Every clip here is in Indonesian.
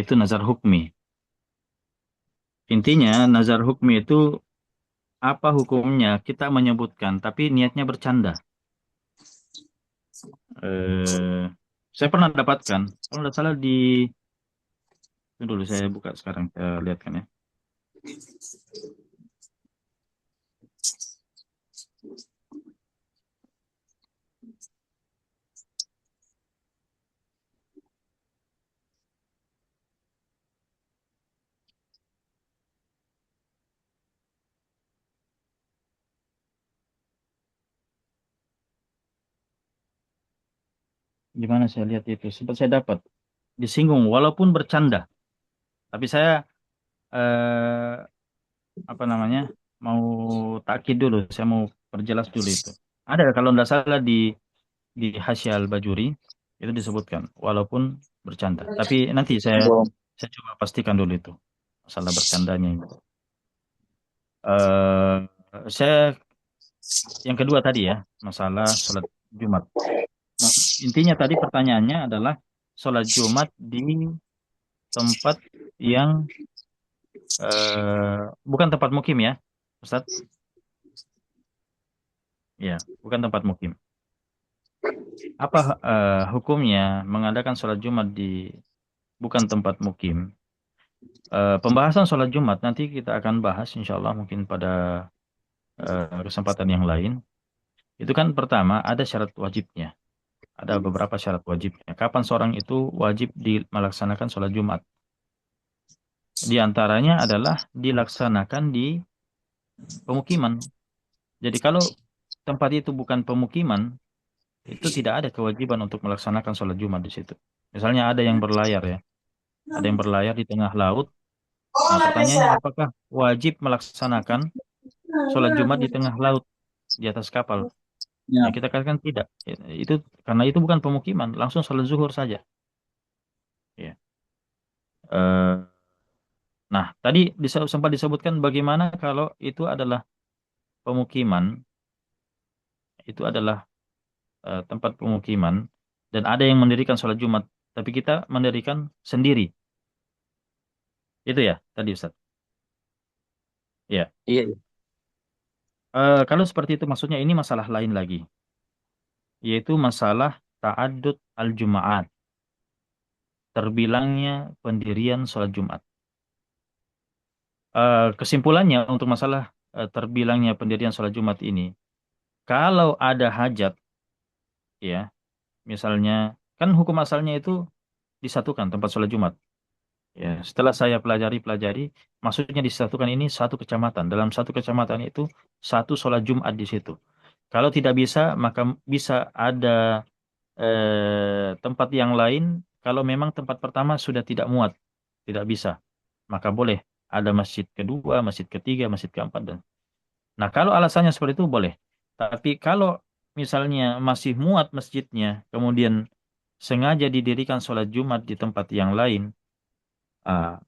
yaitu nazar hukmi. Intinya nazar hukmi itu apa hukumnya? Kita menyebutkan, tapi niatnya bercanda. Eh, saya pernah dapatkan, kalau tidak salah di, ini dulu saya buka sekarang, saya lihatkan ya. Gimana saya lihat itu? Sempat saya dapat disinggung, walaupun bercanda. Tapi saya eh, apa namanya mau takkid dulu, saya mau perjelas dulu itu. Ada kalau tidak salah di Hasyiah Al-Bajuri itu disebutkan, walaupun bercanda. Tapi nanti saya coba pastikan dulu itu masalah bercandanya ini. eh saya yang kedua tadi ya, masalah sholat Jumat. Intinya tadi pertanyaannya adalah sholat Jumat di tempat yang bukan tempat mukim ya, Ustaz? Ya, bukan tempat mukim. Apa hukumnya mengadakan sholat Jumat di bukan tempat mukim? Pembahasan sholat Jumat nanti kita akan bahas, insya Allah mungkin pada kesempatan yang lain. Itu kan pertama ada syarat wajibnya, ada beberapa syarat wajibnya. Kapan seorang itu wajib melaksanakan sholat Jumat? Di antaranya adalah dilaksanakan di pemukiman. Jadi kalau tempat itu bukan pemukiman, itu tidak ada kewajiban untuk melaksanakan sholat Jumat di situ. Misalnya ada yang berlayar ya, ada yang berlayar di tengah laut. Nah, pertanyaannya apakah wajib melaksanakan sholat Jumat di tengah laut di atas kapal? Ya, Ya. kita katakan tidak. Itu karena itu bukan pemukiman, langsung sholat zuhur saja. Ya. Eh, nah, tadi sempat disebutkan bagaimana kalau itu adalah pemukiman, itu adalah tempat pemukiman dan ada yang mendirikan sholat Jumat, tapi kita mendirikan sendiri. Itu ya, tadi Ustaz. Ya. Iya, iya. Kalau seperti itu maksudnya ini masalah lain lagi, yaitu masalah ta'addud al-Juma'at, terbilangnya pendirian sholat Jumat. Kesimpulannya untuk masalah terbilangnya pendirian sholat Jumat ini, kalau ada hajat, ya, misalnya, kan hukum asalnya itu disatukan tempat sholat Jumat. Ya, setelah saya pelajari, maksudnya disatukan ini satu kecamatan. Dalam satu kecamatan itu satu sholat Jumat di situ. Kalau tidak bisa, maka bisa ada tempat yang lain. Kalau memang tempat pertama sudah tidak muat, tidak bisa, maka boleh ada masjid kedua, masjid ketiga, masjid keempat dan. Nah, kalau alasannya seperti itu boleh. Tapi kalau misalnya masih muat masjidnya, kemudian sengaja didirikan sholat Jumat di tempat yang lain,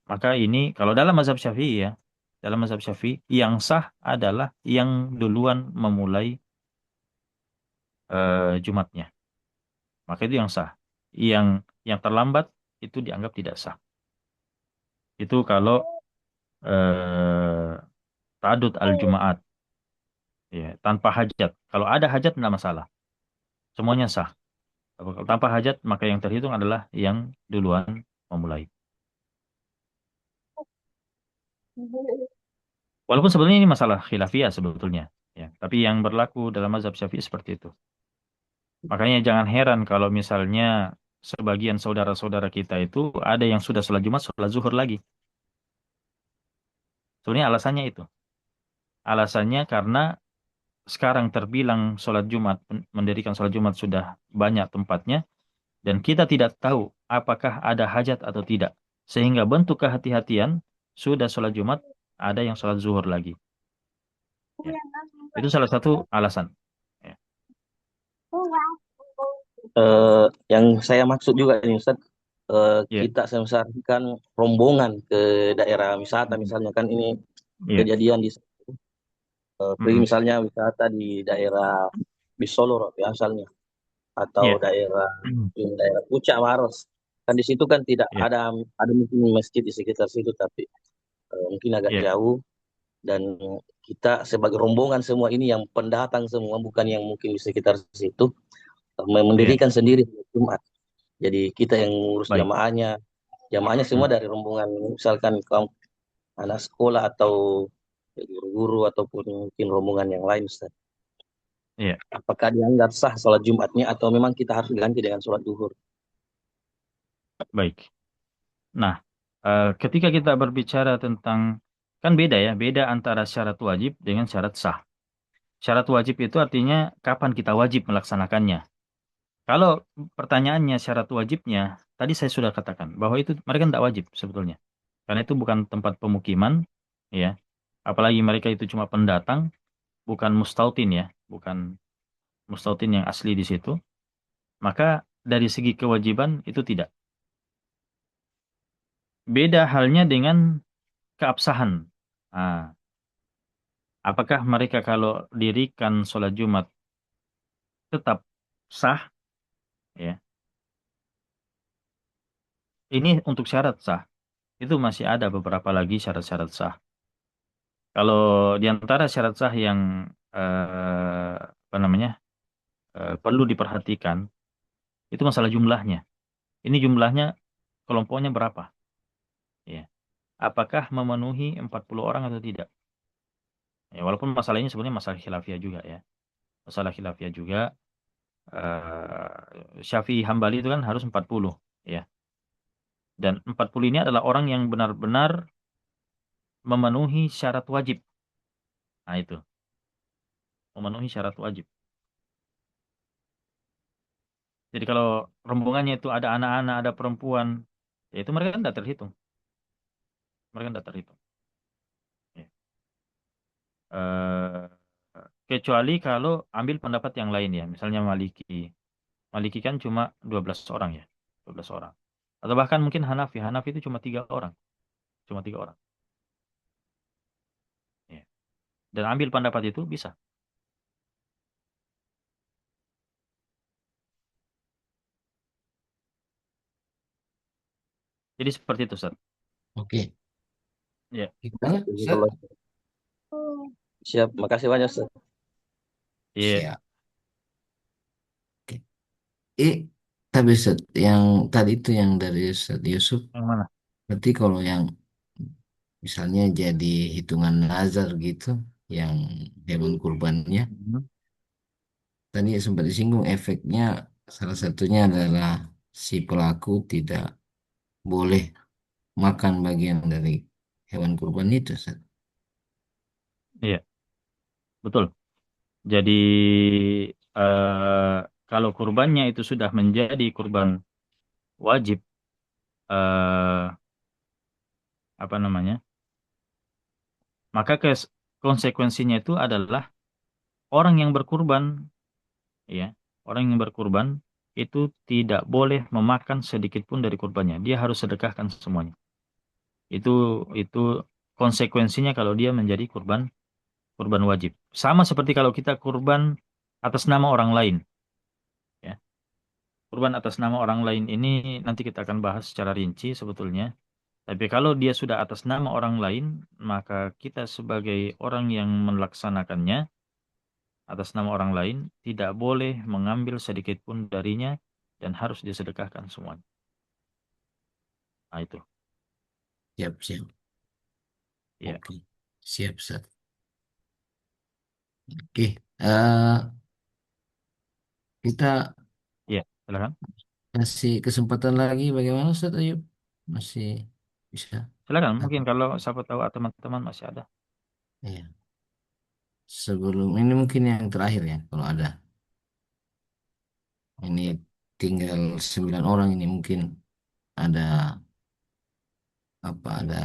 maka ini kalau dalam mazhab Syafi'i ya, dalam mazhab Syafi'i yang sah adalah yang duluan memulai Jumatnya. Maka itu yang sah. Yang yang terlambat itu dianggap tidak sah. Itu kalau ta'adud al-Jumaat ya, tanpa hajat. Kalau ada hajat tidak masalah. Semuanya sah. Kalau tanpa hajat maka yang terhitung adalah yang duluan memulai. Walaupun sebenarnya ini masalah khilafiyah sebetulnya ya, tapi yang berlaku dalam mazhab Syafi'i seperti itu. Makanya jangan heran kalau misalnya sebagian saudara-saudara kita itu ada yang sudah sholat Jumat, sholat zuhur lagi. Sebenarnya alasannya itu. Alasannya karena sekarang terbilang sholat Jumat, mendirikan sholat Jumat sudah banyak tempatnya, dan kita tidak tahu apakah ada hajat atau tidak. Sehingga bentuk kehati-hatian, sudah sholat Jumat, ada yang sholat zuhur lagi. Ya. Itu salah satu alasan. Ya. Yang saya maksud juga ini Ustaz, Ya. kita misalkan rombongan ke daerah wisata Mm. misalnya kan ini Ya. kejadian di pergi Mm-mm. misalnya wisata di Solo misalnya atau Ya. daerah Mm. di daerah Puncak Maros. Kan di situ kan tidak Iya, ada mungkin masjid di sekitar situ, tapi mungkin agak iya, jauh. Dan kita sebagai rombongan semua ini yang pendatang semua, bukan yang mungkin di sekitar situ, iya. mendirikan sendiri Jumat. Jadi kita yang ngurus Baik. jamaahnya. Jamaahnya semua Hmm. dari rombongan, misalkan kaum anak sekolah atau guru-guru ataupun mungkin rombongan yang lain, Ustaz. Iya, Apakah dianggap sah sholat Jumatnya atau memang kita harus ganti dengan sholat duhur? baik. Nah, ketika kita berbicara tentang, kan beda ya, beda antara syarat wajib dengan syarat sah. Syarat wajib itu artinya kapan kita wajib melaksanakannya. Kalau pertanyaannya syarat wajibnya, tadi saya sudah katakan bahwa itu mereka tidak wajib sebetulnya. Karena itu bukan tempat pemukiman, ya. Apalagi mereka itu cuma pendatang, bukan mustautin ya, bukan mustautin yang asli di situ. Maka dari segi kewajiban itu tidak. Beda halnya dengan keabsahan. Nah, apakah mereka kalau dirikan sholat Jumat tetap sah? Ya, ini untuk syarat sah. Itu masih ada beberapa lagi syarat-syarat sah. Kalau di antara syarat sah yang apa namanya perlu diperhatikan itu masalah jumlahnya. Ini jumlahnya kelompoknya berapa? Ya, apakah memenuhi 40 orang atau tidak? Ya, walaupun masalah ini sebenarnya masalah khilafiyah juga ya. Masalah khilafiyah juga. Syafi'i Hambali itu kan harus 40 ya. Dan 40 ini adalah orang yang benar-benar memenuhi syarat wajib. Nah itu, memenuhi syarat wajib. Jadi kalau rombongannya itu ada anak-anak, ada perempuan, ya itu mereka kan tidak terhitung. Mereka tidak terhitung. Ya. Eh, kecuali kalau ambil pendapat yang lain ya. Misalnya Maliki. Maliki kan cuma 12 orang ya. 12 orang. Atau bahkan mungkin Hanafi. Hanafi itu cuma 3 orang. Cuma 3 orang. Ya. Dan ambil pendapat itu bisa. Jadi seperti itu, Ustaz. Oke. Ya. Gimana, Ustaz? Kalau siap, makasih banyak, Ustaz. Iya. Siap. Oke. Eh, tapi Ustaz, yang tadi itu yang dari Ustaz Yusuf, Yang mana? berarti kalau yang misalnya jadi hitungan nazar gitu, yang hewan kurbannya, Mhm. tadi sempat disinggung efeknya salah satunya adalah si pelaku tidak boleh makan bagian dari hewan kurban itu, Ustaz. Iya, betul. Jadi kalau kurbannya itu sudah menjadi kurban wajib, eh, apa namanya? Maka konsekuensinya itu adalah orang yang berkurban, ya, orang yang berkurban itu tidak boleh memakan sedikit pun dari kurbannya. Dia harus sedekahkan semuanya. Itu itu konsekuensinya kalau dia menjadi kurban wajib. Sama seperti kalau kita kurban atas nama orang lain, ya. Kurban atas nama orang lain ini nanti kita akan bahas secara rinci sebetulnya. Tapi kalau dia sudah atas nama orang lain, maka kita sebagai orang yang melaksanakannya atas nama orang lain tidak boleh mengambil sedikit pun darinya dan harus disedekahkan semuanya. Nah itu, Siap, siap. ya, Oke. Siap, Ustaz. Oke. Eh, kita ya, silakan. kasih kesempatan lagi bagaimana Ustaz Ayub? Masih bisa? Silakan. Mungkin Atau- kalau siapa tahu teman-teman masih ada. Iya. Sebelum ini mungkin yang terakhir ya, kalau ada. Ini tinggal 9 orang ini mungkin ada apa? Ada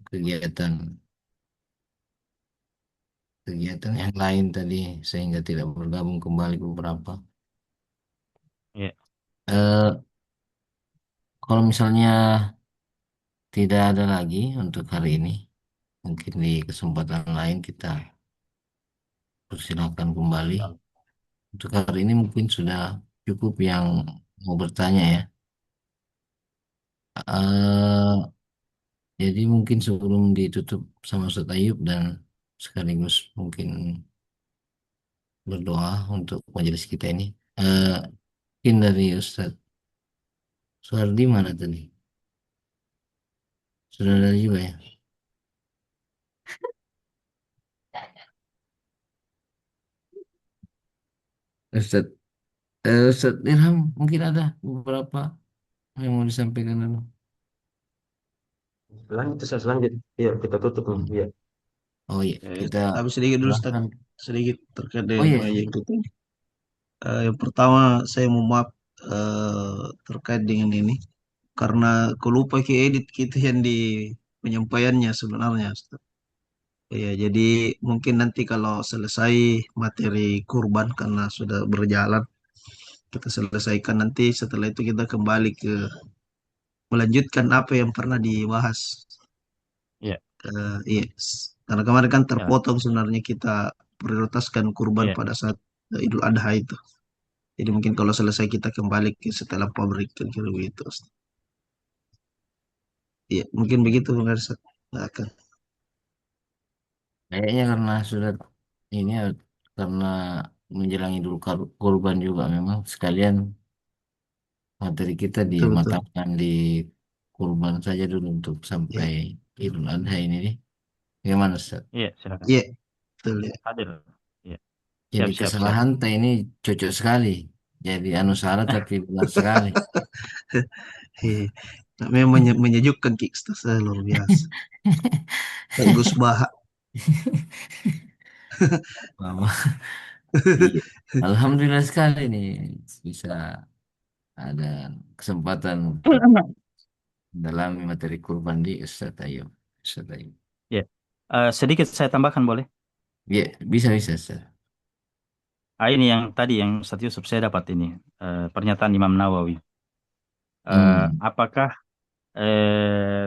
kegiatan kegiatan yang lain tadi sehingga tidak bergabung kembali beberapa. Ya, Eh, kalau misalnya tidak ada lagi untuk hari ini, mungkin di kesempatan lain kita persilakan kembali. insya Allah. Untuk hari ini mungkin sudah cukup yang mau bertanya ya. Eh, jadi mungkin sebelum ditutup sama Ustaz Ayub dan sekaligus mungkin berdoa untuk majelis kita ini. Eh, mungkin dari Ustaz Suhardi mana tadi? Sudah ada juga ya? Ustaz, Ustaz Ilham mungkin ada beberapa yang mau disampaikan dulu. Lanjut, Ustaz, lanjut. Iya, kita tutup nih. Hmm. Iya. Oh iya, kita Tapi sedikit dulu Ustaz, silahkan. sedikit terkait Oh dengan iya, pengajian kita. Yang pertama saya mau maaf terkait dengan ini karena aku lupa ke edit kita yang di penyampaiannya sebenarnya Ustaz. Ya, jadi mungkin nanti kalau selesai materi kurban karena sudah berjalan, kita selesaikan nanti setelah itu kita kembali ke melanjutkan apa yang pernah dibahas. Iya, Yes. Karena kemarin kan ya, terpotong sebenarnya kita prioritaskan kurban iya, pada saat Idul Adha itu. Jadi mungkin kalau selesai kita kembali ke setelah pabrik kira-kira begitu. Iya, mungkin begitu Bung Garisat. Akan. kayaknya karena sudah ini ya, karena menjelang Idul Kurban juga memang sekalian materi kita Betul, betul. dimatangkan di kurban saja dulu untuk Iya, sampai Idul Adha ini nih. Bagaimana Ustaz? iya, silakan. iya, betul ya. Hadir. Iya, Jadi siap, siap, siap. kesalahan teh ini cocok sekali. Jadi anu salah tapi benar sekali. Iya. Nah, memang menyejukkan Kickstarter luar biasa. Bagus Bahak. Mama. Iya. Alhamdulillah sekali nih bisa ada kesempatan untuk dalam materi kurban di Ustaz Ayu. Ustaz Ayu. Iya. Sedikit saya tambahkan boleh? Ya, bisa bisa Ustaz. Ini yang tadi yang Ustaz Yusuf saya dapat ini pernyataan Imam Nawawi. Hmm. Apakah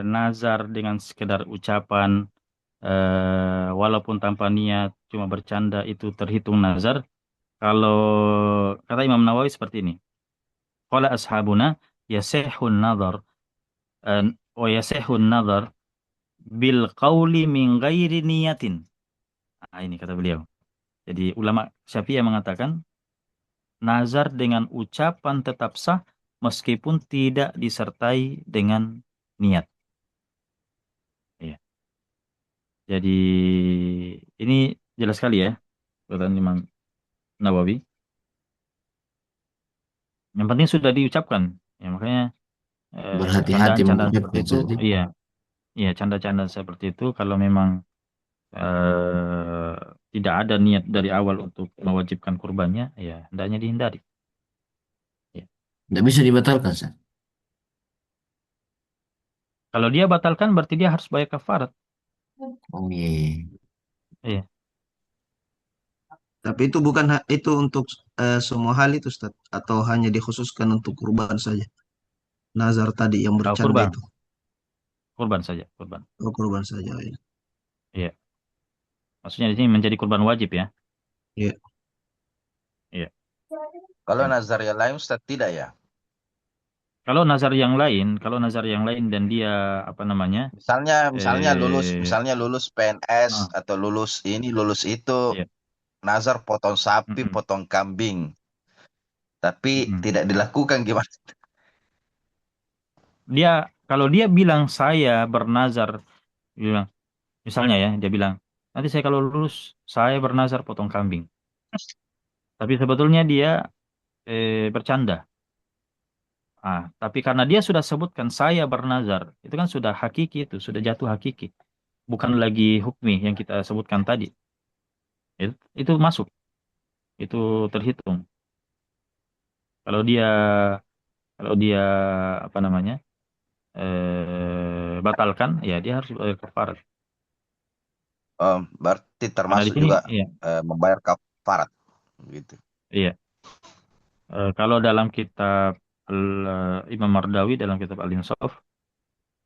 nazar dengan sekedar ucapan walaupun tanpa niat cuma bercanda itu terhitung nazar? Kalau kata Imam Nawawi seperti ini. Qala ashabuna yasihun nazar wa yasihun nazar bil qawli min ghairi niyatin. Ini kata beliau. Jadi ulama Syafi'iyah mengatakan nazar dengan ucapan tetap sah meskipun tidak disertai dengan niat. Iya. Jadi ini jelas sekali ya, perkataan Imam Nawawi. Yang penting sudah diucapkan. Ya, makanya Berhati-hati candaan-candaan seperti mengucapkan itu, Ustaz. iya, iya canda-canda seperti itu kalau memang tidak ada niat dari awal untuk mewajibkan kurbannya, ya hendaknya dihindari. Ya. Tidak bisa dibatalkan Ustaz. Kalau dia batalkan berarti dia harus bayar kafarat. Oh iya. Iya. Tapi itu bukan itu untuk semua hal itu Ustaz, atau hanya dikhususkan untuk kurban saja. Nazar tadi yang bercanda Kurban, itu. kurban saja, kurban. Oh, kurban saja ya. Iya. Maksudnya di sini menjadi kurban wajib ya. Iya. Iya. Kalau Baik. nazar yang lain Ustaz tidak ya? Kalau nazar yang lain dan dia apa namanya? Misalnya Eh, lulus PNS ah, atau lulus ini lulus itu iya. nazar potong sapi, Mm-mm, potong kambing, tapi mm-mm. tidak dilakukan gimana? Dia kalau dia bilang saya bernazar, bilang misalnya ya, dia bilang nanti saya kalau lulus saya bernazar potong kambing. Tapi sebetulnya dia bercanda. Tapi karena dia sudah sebutkan saya bernazar, itu kan sudah hakiki itu, sudah jatuh hakiki. Bukan lagi hukmi yang kita sebutkan tadi. Itu masuk, itu terhitung. Kalau dia kalau dia apa namanya batalkan, ya dia harus bayar kafarat. Berarti Karena di termasuk sini, juga iya, membayar kafarat gitu. iya. Kalau dalam kitab Imam Mardawi dalam kitab Al-Insaf,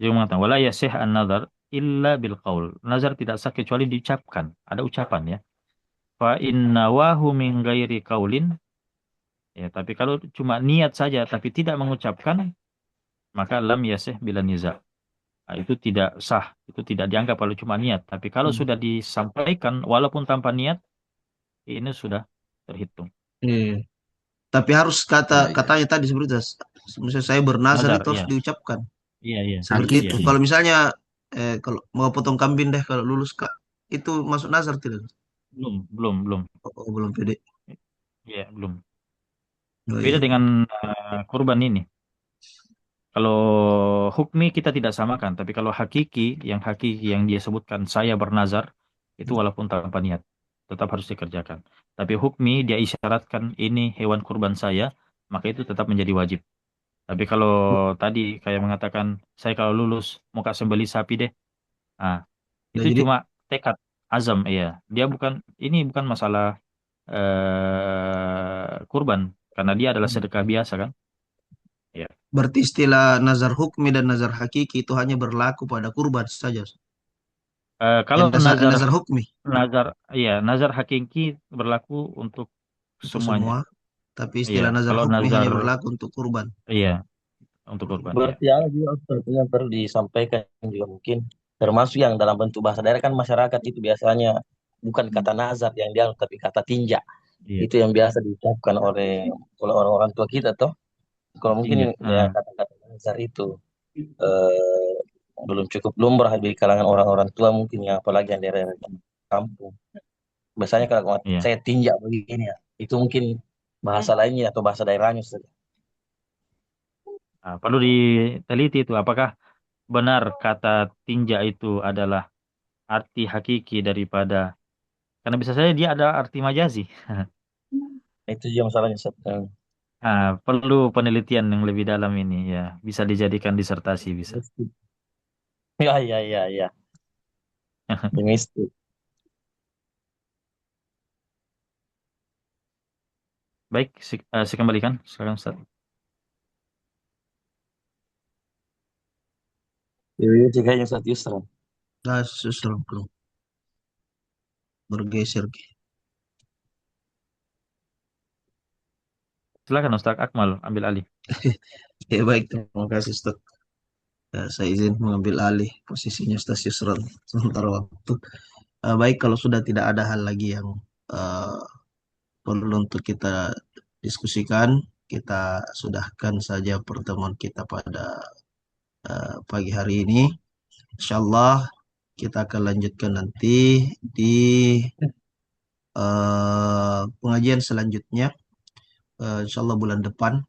dia mengatakan wala yasih an-nazar illa bil qaul. Nazar tidak sah kecuali diucapkan. Ada ucapan ya. Fa inna wahu min ghairi qaulin. Ya, tapi kalau cuma niat saja tapi tidak mengucapkan, maka lam yasih bila niza. Nah, itu tidak sah, itu tidak dianggap kalau cuma niat. Tapi kalau Hmm. sudah disampaikan walaupun tanpa niat, ini sudah terhitung. Iya. Tapi harus Ya, ya. katanya tadi seperti itu. Misalnya saya bernazar Nazar, itu harus iya, diucapkan iya, iya, seperti iya. itu. Hakiki. Kalau misalnya kalau mau potong kambing deh kalau lulus Kak, itu masuk nazar tidak? Belum. Oh, belum pede. Iya, belum. Oh, Beda iya. dengan kurban ini. Kalau hukmi kita tidak samakan, tapi kalau hakiki yang dia sebutkan saya bernazar, itu walaupun tanpa niat, tetap harus dikerjakan. Tapi hukmi dia isyaratkan ini hewan kurban saya, maka itu tetap menjadi wajib. Tapi kalau tadi kayak mengatakan saya kalau lulus mau kak sembeli sapi deh, ah Nah, itu jadi cuma tekad azam, iya. Dia ini bukan masalah kurban, karena dia adalah sedekah biasa kan. Ya. berarti istilah nazar hukmi dan nazar hakiki itu hanya berlaku pada kurban saja. Kalau nazar Nazar hukmi nazar iya nazar hakiki berlaku untuk untuk semuanya. semua, tapi Iya, istilah nazar kalau hukmi nazar hanya berlaku untuk kurban. iya untuk kurban ya. Berarti ada juga Ustaz, yang perlu disampaikan juga mungkin termasuk yang dalam bentuk bahasa daerah kan masyarakat itu biasanya bukan kata nazar yang dianggap tapi kata tinja. Iya, Itu yang biasa diucapkan oleh orang-orang tua kita toh. Kalau mungkin tinja. ya kata-kata nazar itu eh, belum cukup lumrah di kalangan orang-orang tua mungkin ya apalagi yang daerah kampung. Biasanya kalau Iya. saya tinja begini ya, itu mungkin bahasa lainnya atau bahasa daerahnya Ustaz. Nah, perlu diteliti itu apakah benar kata tinja itu adalah arti hakiki daripada, karena bisa saja dia ada arti majazi. Itu juga masalahnya Ustaz. Perlu penelitian yang lebih dalam ini ya. Bisa dijadikan disertasi bisa. Ya, ya, ya, ya. Mistik. Baik, saya kembalikan sekarang Ustaz. Itu kayaknya Ustaz Yusra. Nah, susul belum bergeser. Silakan Ustaz Akmal ambil alih. Ya baik, terima kasih Ustaz. Saya izin mengambil alih posisinya Ustaz Yusron sementara waktu. Baik, kalau sudah tidak ada hal lagi yang eh, perlu untuk kita diskusikan, kita sudahkan saja pertemuan kita pada pagi hari ini. Insyaallah kita akan lanjutkan nanti di pengajian selanjutnya. Insyaallah bulan depan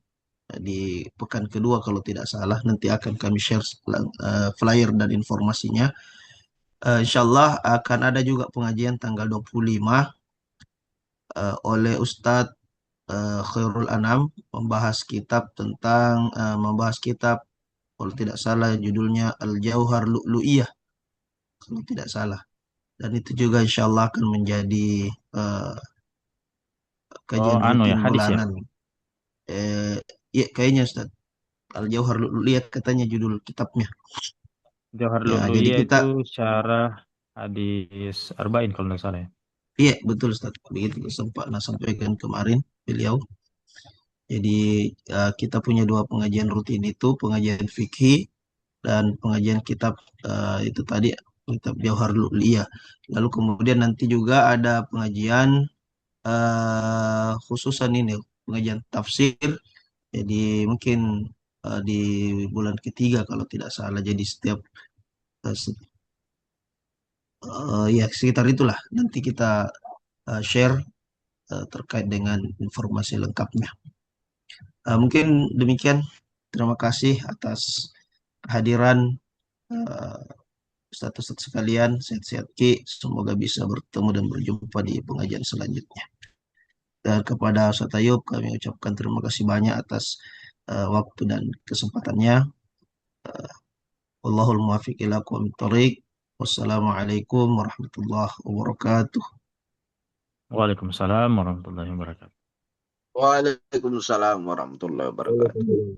di pekan kedua kalau tidak salah nanti akan kami share flyer dan informasinya. Insyaallah akan ada juga pengajian tanggal 25 oleh Ustadz Khairul Anam membahas kitab kalau tidak salah judulnya Al-Jauhar Lu'lu'iyah kalau tidak salah. Dan itu juga insyaallah akan menjadi eh, Oh, kajian anu ya, rutin hadis ya. bulanan. Ya kayaknya Ustadz Al-Jauhar Lu'lu'iyah katanya judul kitabnya. Johar Ya, jadi Lulu'iyah kita itu syarah hadis Arba'in kalau nggak salah ya. iya betul Ustaz. Begitu sempat sampaikan kemarin beliau. Jadi kita punya dua pengajian rutin itu, pengajian fikih dan pengajian kitab itu tadi kitab Jauhar Lu'liyah. Lalu kemudian nanti juga ada pengajian khususan ini, pengajian tafsir. Jadi mungkin di bulan ketiga kalau tidak salah. Jadi setiap ya sekitar itulah nanti kita share terkait dengan informasi lengkapnya. Mungkin demikian. Terima kasih atas kehadiran uh, Ustadz-ustadz sekalian. Sehat-sehat Ki. Semoga bisa bertemu dan berjumpa di pengajian selanjutnya. Dan kepada Ustadz Ayub kami ucapkan terima kasih banyak atas waktu dan kesempatannya. Wallahul muwaffiq ila aqwamit thoriq. Wassalamualaikum warahmatullahi wabarakatuh. Waalaikumsalam warahmatullahi wabarakatuh. Waalaikumsalam warahmatullahi wabarakatuh.